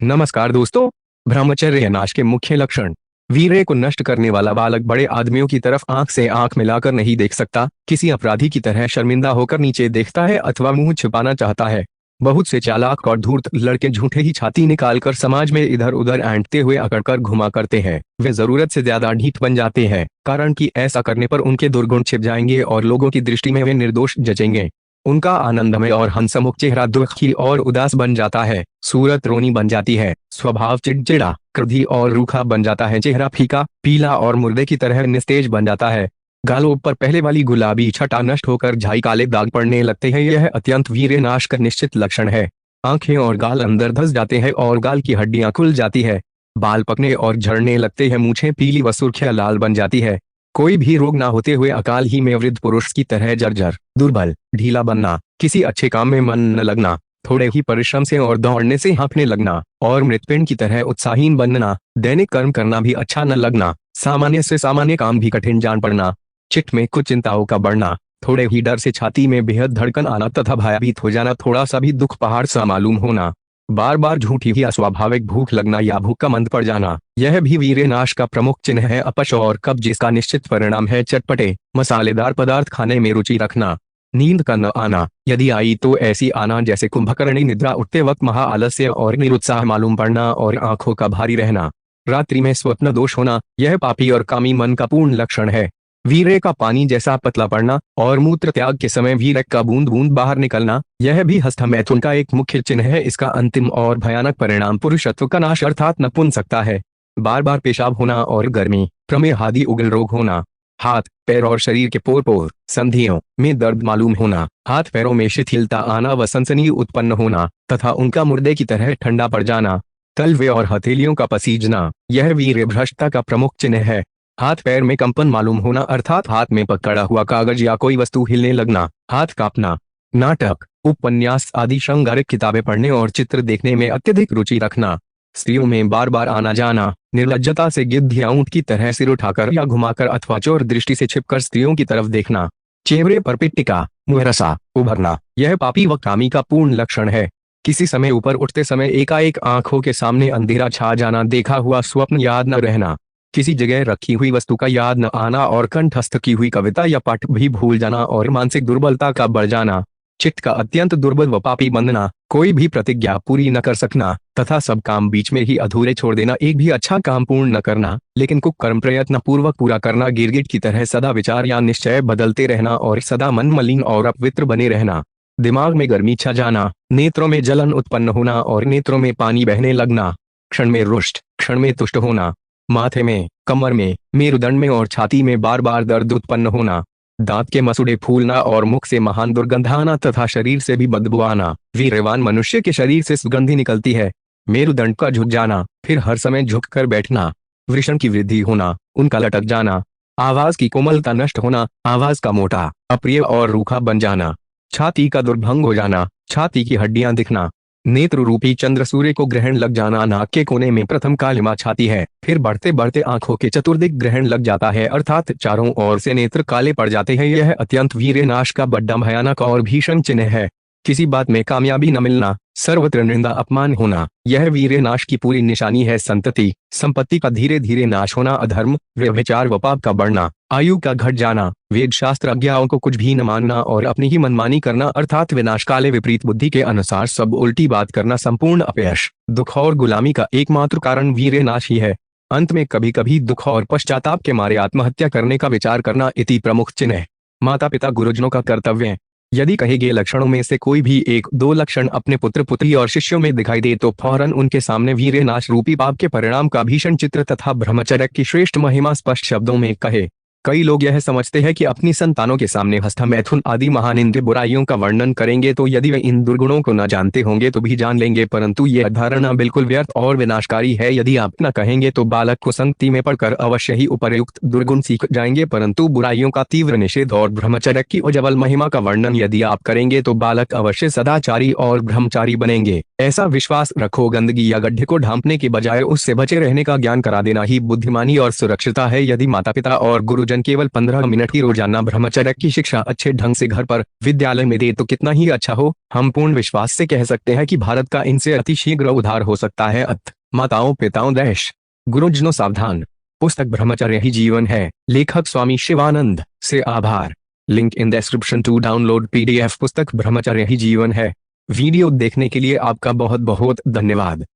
नमस्कार दोस्तों। ब्रह्मचर्य नाश के मुख्य लक्षण। वीर्य को नष्ट करने वाला बालक बड़े आदमियों की तरफ आंख से आंख मिलाकर नहीं देख सकता, किसी अपराधी की तरह शर्मिंदा होकर नीचे देखता है अथवा मुंह छिपाना चाहता है। बहुत से चालाक और धूर्त लड़के झूठे ही छाती निकालकर समाज में इधर उधर ऐंठते हुए अकड़कर घुमा करते हैं। वे जरूरत से ज्यादा ढीठ बन जाते हैं, कारण कि ऐसा करने पर उनके दुर्गुण छिप जाएंगे और लोगों की दृष्टि में वे निर्दोष जचेंगे। उनका आनंदमय और हंसमुख चेहरा दुखी और उदास बन जाता है, सूरत रोनी बन जाती है, स्वभाव चिड़चिड़ा, क्रोधी और रूखा बन जाता है, चेहरा फीका, पीला और मुर्दे की तरह निस्तेज बन जाता है। गालों पर पहले वाली गुलाबी छटा नष्ट होकर झाई काले दाग पड़ने लगते हैं। यह अत्यंत वीर्यनाश का निश्चित लक्षण है। आंखें और गाल अंदर धंस जाते हैं और गाल की हड्डियां खुल जाती है। बाल पकने और झड़ने लगते हैं, मूछें पीली व सुर्खियां लाल बन जाती है। कोई भी रोग ना होते हुए अकाल ही में वृद्ध पुरुष की तरह जर्जर, दुर्बल, ढीला बनना, किसी अच्छे काम में मन न लगना, थोड़े ही परिश्रम से और दौड़ने से हाँफने लगना और मृतपिंड की तरह उत्साहीन बनना, दैनिक कर्म करना भी अच्छा न लगना, सामान्य से सामान्य काम भी कठिन जान पड़ना, चित्त में कुछ चिंताओं का बढ़ना, थोड़े ही डर से छाती में बेहद धड़कन आना तथा भयभीत हो जाना, थोड़ा सा भी दुख पहाड़ सा मालूम होना, बार बार झूठी ही अस्वाभाविक भूख लगना या भूख का मंद पड़ जाना, यह भी वीर्यनाश का प्रमुख चिन्ह है। अपच और कब्ज जिसका निश्चित परिणाम है चटपटे मसालेदार पदार्थ खाने में रुचि रखना। नींद का न आना, यदि आई तो ऐसी आना जैसे कुंभकर्णी निद्रा उठते वक्त महा आलस्य और निरुत्साह मालूम पड़ना और आंखों का भारी रहना। रात्रि में स्वप्न दोष होना, यह पापी और कामी मन का पूर्ण लक्षण है। वीर्य का पानी जैसा पतला पड़ना और मूत्र त्याग के समय वीर्य का बूंद बूंद बाहर निकलना, यह भी हस्त मैथुन का एक मुख्य चिन्ह है। इसका अंतिम और भयानक परिणाम पुरुषत्व का नाश अर्थात नपुंसकता है। बार बार पेशाब होना और गर्मी, प्रमेह आदि उग्र रोग होना। हाथ, पैर और शरीर के पोर पोर, संधियों में दर्द मालूम होना, हाथ पैरों में शिथिलता आना व सनसनी उत्पन्न होना तथा उनका मुर्दे की तरह ठंडा पड़ जाना। तलवे और हथेलियों का पसीजना, यह वीर्य भ्रष्टता का प्रमुख चिन्ह है। हाथ पैर में कंपन मालूम होना अर्थात हाथ में पकड़ा हुआ कागज या कोई वस्तु हिलने लगना, हाथ कांपना। नाटक, उपन्यास आदि श्रृंगारिक किताबें पढ़ने और चित्र देखने में अत्यधिक रुचि रखना। स्त्रियों में बार बार आना जाना, निर्लज्जता से गिद्ध या ऊंट की तरह सिर उठाकर या घुमाकर अथवा चोर दृष्टि से छिपकर स्त्रियों की तरफ देखना। चेहरे पर पिट्टिका, मुहरसा, उभरना, यह पापी व कामी का पूर्ण लक्षण है। किसी समय ऊपर उठते समय एकाएक आंखों के सामने अंधेरा छा जाना, देखा हुआ स्वप्न याद न रहना, किसी जगह रखी हुई वस्तु का याद न आना और कंठस्थ की हुई कविता या पाठ भी भूल जाना और मानसिक दुर्बलता का बढ़ जाना। चित्त का अत्यंत दुर्बल व पापी बनना, कोई भी प्रतिज्ञा पूरी न कर सकना तथा सब काम बीच में ही अधूरे छोड़ देना, एक भी अच्छा काम पूर्ण न करना लेकिन कुकर्म प्रयत्न पूर्वक पूरा करना, गिरगिट की तरह सदा विचार या निश्चय बदलते रहना और सदा मन मलिन और अपवित्र बने रहना। दिमाग में गर्मी छा जाना, नेत्रों में जलन उत्पन्न होना और नेत्रों में पानी बहने लगना। क्षण में रुष्ट, क्षण में तुष्ट होना। माथे में, कमर में, मेरुदंड में और छाती में बार बार दर्द उत्पन्न होना। दांत के मसूड़े फूलना और मुख से महान दुर्गंध आना तथा शरीर से भी बदबू आना। वीर्यवान मनुष्य के शरीर से सुगंधी निकलती है। मेरुदंड का झुक जाना, फिर हर समय झुककर बैठना। वृषण की वृद्धि होना, उनका लटक जाना। आवाज की कोमलता नष्ट होना, आवाज का मोटा, अप्रिय और रूखा बन जाना। छाती का दुर्भंग हो जाना, छाती की हड्डियां दिखना। नेत्र रूपी चंद्र सूर्य को ग्रहण लग जाना, नाक के कोने में प्रथम कालिमा छाती है, फिर बढ़ते बढ़ते आंखों के चतुर्दिक ग्रहण लग जाता है अर्थात चारों ओर से नेत्र काले पड़ जाते हैं। यह अत्यंत वीर्यनाश का बड़ा भयानक और भीषण चिन्ह है। किसी बात में कामयाबी न मिलना, सर्वत्र निंदा अपमान होना, यह वीर्यनाश की पूरी निशानी है। संतति, संपत्ति का धीरे धीरे नाश होना, अधर्म, व्यभिचार व पाप का बढ़ना, आयु का घट जाना, वेद शास्त्र आज्ञाओं को कुछ भी न मानना और अपनी ही मनमानी करना अर्थात विनाश काले विपरीत बुद्धि के अनुसार सब उल्टी बात करना, संपूर्ण अपयश, दुख और गुलामी का एकमात्र कारण वीर्यनाश ही है। अंत में कभी कभी दुख और पश्चाताप के मारे आत्महत्या करने का विचार करना इति प्रमुख चिन्ह। माता पिता गुरुजनों का कर्तव्य, यदि कहे गए लक्षणों में से कोई भी एक दो लक्षण अपने पुत्र पुत्री और शिष्यों में दिखाई दे तो फौरन उनके सामने वीर्यनाश रूपी पाप के परिणाम का भीषण चित्र तथा ब्रह्मचर्य की श्रेष्ठ महिमा स्पष्ट शब्दों में कहे। कई लोग यह समझते हैं कि अपनी संतानों के सामने हस्त मैथुन आदि महानिंद्य बुराइयों का वर्णन करेंगे तो यदि वे इन दुर्गुणों को न जानते होंगे तो भी जान लेंगे, परंतु यह धारणा बिल्कुल व्यर्थ और विनाशकारी है। यदि आप न कहेंगे तो बालक को संगति में पढ़कर अवश्य ही उपर्युक्त दुर्गुण सीख जाएंगे, परंतु बुराइयों का तीव्र निषेध और ब्रह्मचर्य की उज्ज्वल महिमा का वर्णन यदि आप करेंगे तो बालक अवश्य सदाचारी और ब्रह्मचारी बनेंगे। ऐसा विश्वास रखो, गंदगी या गड्ढे को ढांपने के बजाय उससे बचे रहने का ज्ञान करा देना ही बुद्धिमानी और सुरक्षिता है। यदि माता पिता और गुरु भोजन केवल 15 मिनट की रोजाना ब्रह्मचर्य की शिक्षा अच्छे ढंग से घर पर विद्यालय में दे तो कितना ही अच्छा हो। हम पूर्ण विश्वास से कह सकते हैं कि भारत का इनसे अतिशीघ्र उद्धार हो सकता है। माताओं पिताओं देश गुरुजनों सावधान। पुस्तक ब्रह्मचर्य ही जीवन है, लेखक स्वामी शिवानंद से आभार। Link in description to download PDF पुस्तक ब्रह्मचर्य ही जीवन है। वीडियो देखने के लिए आपका बहुत बहुत धन्यवाद।